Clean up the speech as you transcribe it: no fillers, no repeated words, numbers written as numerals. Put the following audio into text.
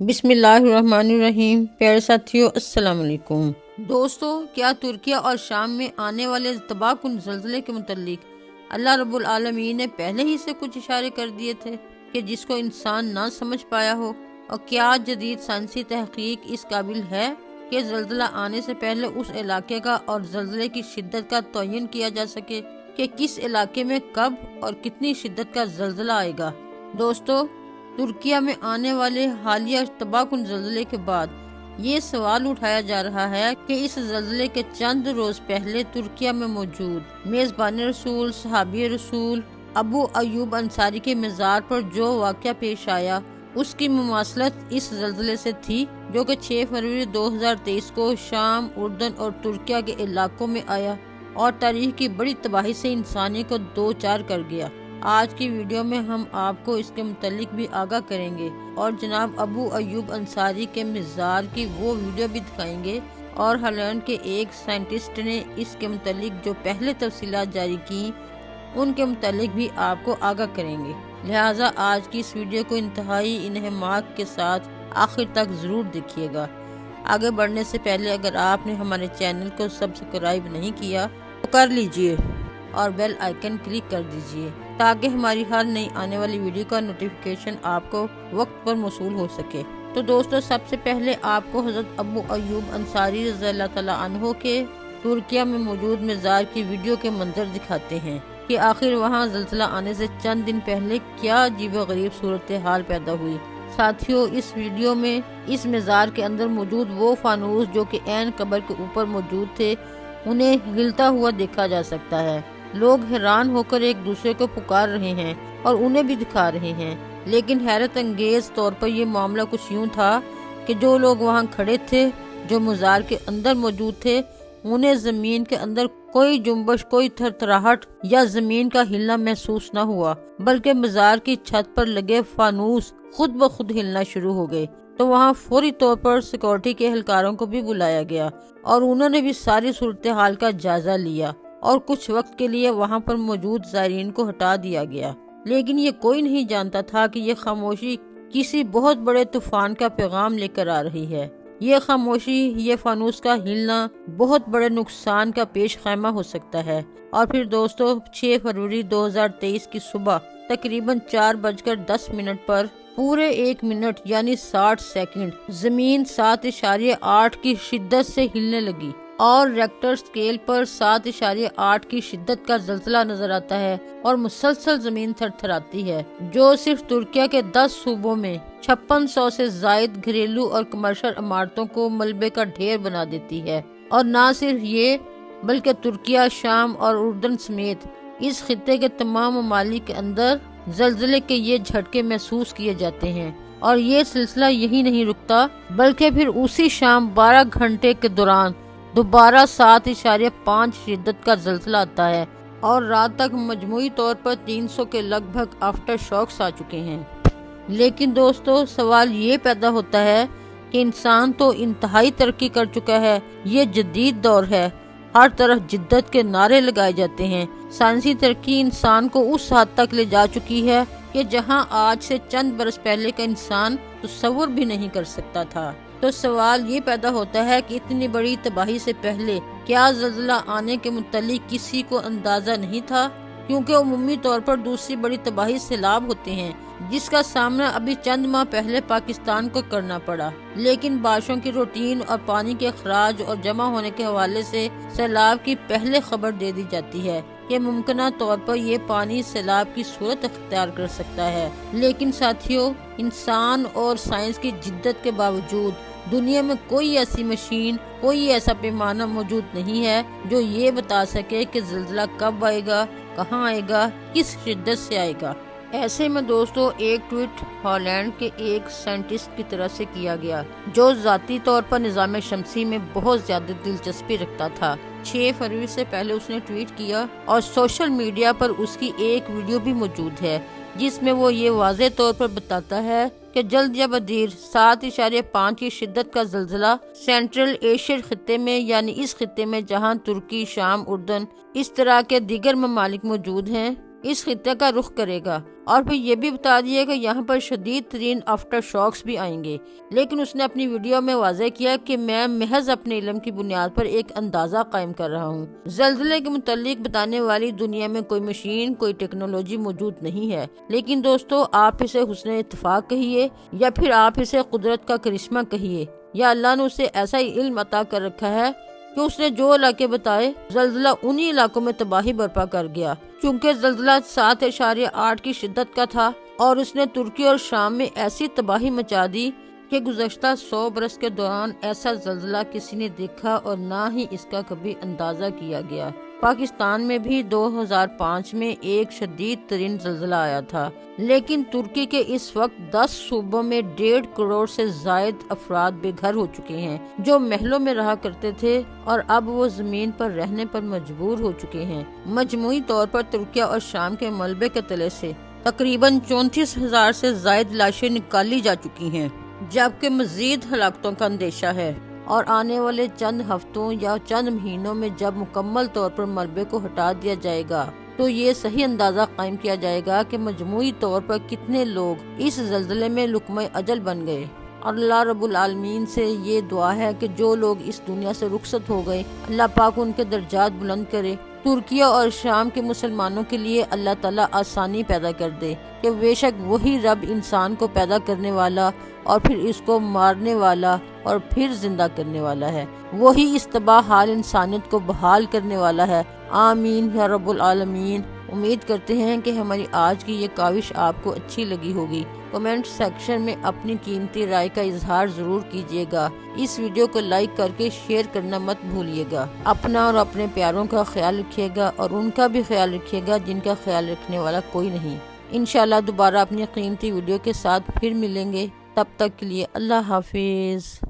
بسم اللہ الرحمن الرحیم۔ پیارے ساتھیو، السلام علیکم۔ دوستو، کیا ترکیہ اور شام میں آنے والے تباہ کن زلزلے کے متعلق اللہ رب العالمین نے پہلے ہی سے کچھ اشارے کر دیے تھے کہ جس کو انسان نہ سمجھ پایا ہو؟ اور کیا جدید سائنسی تحقیق اس قابل ہے کہ زلزلہ آنے سے پہلے اس علاقے کا اور زلزلے کی شدت کا تعین کیا جا سکے کہ کس علاقے میں کب اور کتنی شدت کا زلزلہ آئے گا؟ دوستو، ترکیہ میں آنے والے حالیہ تباہ کن زلزلے کے بعد یہ سوال اٹھایا جا رہا ہے کہ اس زلزلے کے چند روز پہلے ترکیہ میں موجود میزبان رسول صحابی رسول ابو ایوب انصاری کے مزار پر جو واقعہ پیش آیا اس کی مماثلت اس زلزلے سے تھی جو کہ 6 فروری 2023 کو شام، اردن اور ترکیہ کے علاقوں میں آیا اور تاریخ کی بڑی تباہی سے انسانی کو دو چار کر گیا۔ آج کی ویڈیو میں ہم آپ کو اس کے متعلق بھی آگاہ کریں گے اور جناب ابو ایوب انصاری کے مزار کی وہ ویڈیو بھی دکھائیں گے، اور ہالینڈ کے ایک سائنٹسٹ نے اس کے متعلق جو پہلے تفصیلات جاری کی ان کے متعلق بھی آپ کو آگاہ کریں گے۔ لہٰذا آج کی اس ویڈیو کو انتہائی انہماک کے ساتھ آخر تک ضرور دیکھیے گا۔ آگے بڑھنے سے پہلے اگر آپ نے ہمارے چینل کو سبسکرائب نہیں کیا تو کر لیجئے اور بیل آئیکن کلک کر دیجئے تاکہ ہماری ہر نئی آنے والی ویڈیو کا نوٹیفیکیشن آپ کو وقت پر موصول ہو سکے۔ تو دوستو، سب سے پہلے آپ کو حضرت ابو ایوب انصاری رضی اللہ تعالیٰ عنہ کے ترکیہ میں موجود مزار کی ویڈیو کے منظر دکھاتے ہیں کہ آخر وہاں زلزلہ آنے سے چند دن پہلے کیا عجیب و غریب صورتحال پیدا ہوئی۔ ساتھیو، اس ویڈیو میں اس مزار کے اندر موجود وہ فانوس جو کہ عین قبر کے اوپر موجود تھے انہیں ہلتا ہوا دیکھا جا سکتا ہے۔ لوگ حیران ہو کر ایک دوسرے کو پکار رہے ہیں اور انہیں بھی دکھا رہے ہیں، لیکن حیرت انگیز طور پر یہ معاملہ کچھ یوں تھا کہ جو لوگ وہاں کھڑے تھے، جو مزار کے اندر موجود تھے، انہیں زمین کے اندر کوئی جنبش، کوئی تھرتھراہٹ یا زمین کا ہلنا محسوس نہ ہوا، بلکہ مزار کی چھت پر لگے فانوس خود بخود ہلنا شروع ہو گئے۔ تو وہاں فوری طور پر سیکورٹی کے اہلکاروں کو بھی بلایا گیا اور انہوں نے بھی ساری صورتحال کا جائزہ لیا اور کچھ وقت کے لیے وہاں پر موجود زائرین کو ہٹا دیا گیا۔ لیکن یہ کوئی نہیں جانتا تھا کہ یہ خاموشی کسی بہت بڑے طوفان کا پیغام لے کر آ رہی ہے۔ یہ خاموشی، یہ فانوس کا ہلنا بہت بڑے نقصان کا پیش خیمہ ہو سکتا ہے۔ اور پھر دوستو، 6 فروری 2023 کی صبح تقریباً 4:10 پر پورے 1 منٹ یعنی 60 سیکنڈ زمین 7.8 کی شدت سے ہلنے لگی اور ریکٹر سکیل پر 7.8 کی شدت کا زلزلہ نظر آتا ہے اور مسلسل زمین تھرتھراتی ہے، جو صرف ترکیہ کے 10 صوبوں میں 5600 سے زائد گھریلو اور کمرشل عمارتوں کو ملبے کا ڈھیر بنا دیتی ہے۔ اور نہ صرف یہ بلکہ ترکیہ، شام اور اردن سمیت اس خطے کے تمام ممالک کے اندر زلزلے کے یہ جھٹکے محسوس کیے جاتے ہیں، اور یہ سلسلہ یہی نہیں رکتا بلکہ پھر اسی شام 12 گھنٹے کے دوران دوبارہ 7.5 شدت کا زلزلہ آتا ہے اور رات تک مجموعی طور پر 300 کے لگ بھگ آفٹر شاکس آ چکے ہیں۔ لیکن دوستو، سوال یہ پیدا ہوتا ہے کہ انسان تو انتہائی ترقی کر چکا ہے، یہ جدید دور ہے، ہر طرف جدت کے نعرے لگائے جاتے ہیں۔ سائنسی ترقی انسان کو اس حد تک لے جا چکی ہے کہ جہاں آج سے چند برس پہلے کا انسان تصور بھی نہیں کر سکتا تھا۔ تو سوال یہ پیدا ہوتا ہے کہ اتنی بڑی تباہی سے پہلے کیا زلزلہ آنے کے متعلق کسی کو اندازہ نہیں تھا؟ کیونکہ عمومی طور پر دوسری بڑی تباہی سیلاب ہوتے ہیں، جس کا سامنا ابھی چند ماہ پہلے پاکستان کو کرنا پڑا، لیکن بارشوں کی روٹین اور پانی کے اخراج اور جمع ہونے کے حوالے سے سیلاب کی پہلے خبر دے دی جاتی ہے کہ ممکنہ طور پر یہ پانی سیلاب کی صورت اختیار کر سکتا ہے۔ لیکن ساتھیو، انسان اور سائنس کی جدت کے باوجود دنیا میں کوئی ایسی مشین، کوئی ایسا پیمانہ موجود نہیں ہے جو یہ بتا سکے کہ زلزلہ کب آئے گا، کہاں آئے گا، کس شدت سے آئے گا۔ ایسے میں دوستو ایک ٹویٹ ہالینڈ کے ایک سائنٹسٹ کی طرف سے کیا گیا جو ذاتی طور پر نظام شمسی میں بہت زیادہ دلچسپی رکھتا تھا۔ 6 فروری سے پہلے اس نے ٹویٹ کیا اور سوشل میڈیا پر اس کی ایک ویڈیو بھی موجود ہے جس میں وہ یہ واضح طور پر بتاتا ہے کہ جلد یا بدیر 7.5 کی شدت کا زلزلہ سینٹرل ایشیا خطے میں، یعنی اس خطے میں جہاں ترکی، شام، اردن اس طرح کے دیگر ممالک موجود ہیں، اس خطے کا رخ کرے گا، اور پھر یہ بھی بتا دیا کہ یہاں پر شدید ترین آفٹر شاکس بھی آئیں گے۔ لیکن اس نے اپنی ویڈیو میں واضح کیا کہ میں محض اپنے علم کی بنیاد پر ایک اندازہ قائم کر رہا ہوں۔ زلزلے کے متعلق بتانے والی دنیا میں کوئی مشین، کوئی ٹیکنالوجی موجود نہیں ہے، لیکن دوستو آپ اسے حسن اتفاق کہیے یا پھر آپ اسے قدرت کا کرشمہ کہیے، یا اللہ نے اسے ایسا ہی علم عطا کر رکھا ہے کہ اس نے جو علاقے بتائے زلزلہ انہی علاقوں میں تباہی برپا کر گیا۔ چونکہ زلزلہ 7.8 کی شدت کا تھا اور اس نے ترکی اور شام میں ایسی تباہی مچا دی کہ گزشتہ 100 برس کے دوران ایسا زلزلہ کسی نے دیکھا اور نہ ہی اس کا کبھی اندازہ کیا گیا۔ پاکستان میں بھی 2005 میں ایک شدید ترین زلزلہ آیا تھا، لیکن ترکی کے اس وقت 10 صوبوں میں 1.5 کروڑ سے زائد افراد بے گھر ہو چکے ہیں، جو محلوں میں رہا کرتے تھے اور اب وہ زمین پر رہنے پر مجبور ہو چکے ہیں۔ مجموعی طور پر ترکیہ اور شام کے ملبے کے تلے سے تقریباً 34,000 سے زائد لاشیں نکالی جا چکی ہیں، جبکہ مزید ہلاکتوں کا اندیشہ ہے، اور آنے والے چند ہفتوں یا چند مہینوں میں جب مکمل طور پر ملبے کو ہٹا دیا جائے گا تو یہ صحیح اندازہ قائم کیا جائے گا کہ مجموعی طور پر کتنے لوگ اس زلزلے میں لقمہ اجل بن گئے۔ اور اللہ رب العالمین سے یہ دعا ہے کہ جو لوگ اس دنیا سے رخصت ہو گئے اللہ پاک ان کے درجات بلند کرے۔ ترکیہ اور شام کے مسلمانوں کے لیے اللہ تعالیٰ آسانی پیدا کر دے کہ بے شک وہی رب انسان کو پیدا کرنے والا اور پھر اس کو مارنے والا اور پھر زندہ کرنے والا ہے، وہی اس تباہ حال انسانیت کو بحال کرنے والا ہے۔ آمین یا رب العالمین۔ امید کرتے ہیں کہ ہماری آج کی یہ کاوش آپ کو اچھی لگی ہوگی۔ کمنٹ سیکشن میں اپنی قیمتی رائے کا اظہار ضرور کیجیے گا۔ اس ویڈیو کو لائک کر کے شیئر کرنا مت بھولیے گا۔ اپنا اور اپنے پیاروں کا خیال رکھیے گا اور ان کا بھی خیال رکھیے گا جن کا خیال رکھنے والا کوئی نہیں۔ انشاءاللہ دوبارہ اپنی قیمتی ویڈیو کے ساتھ پھر ملیں گے، تب تک کے لیے اللہ حافظ۔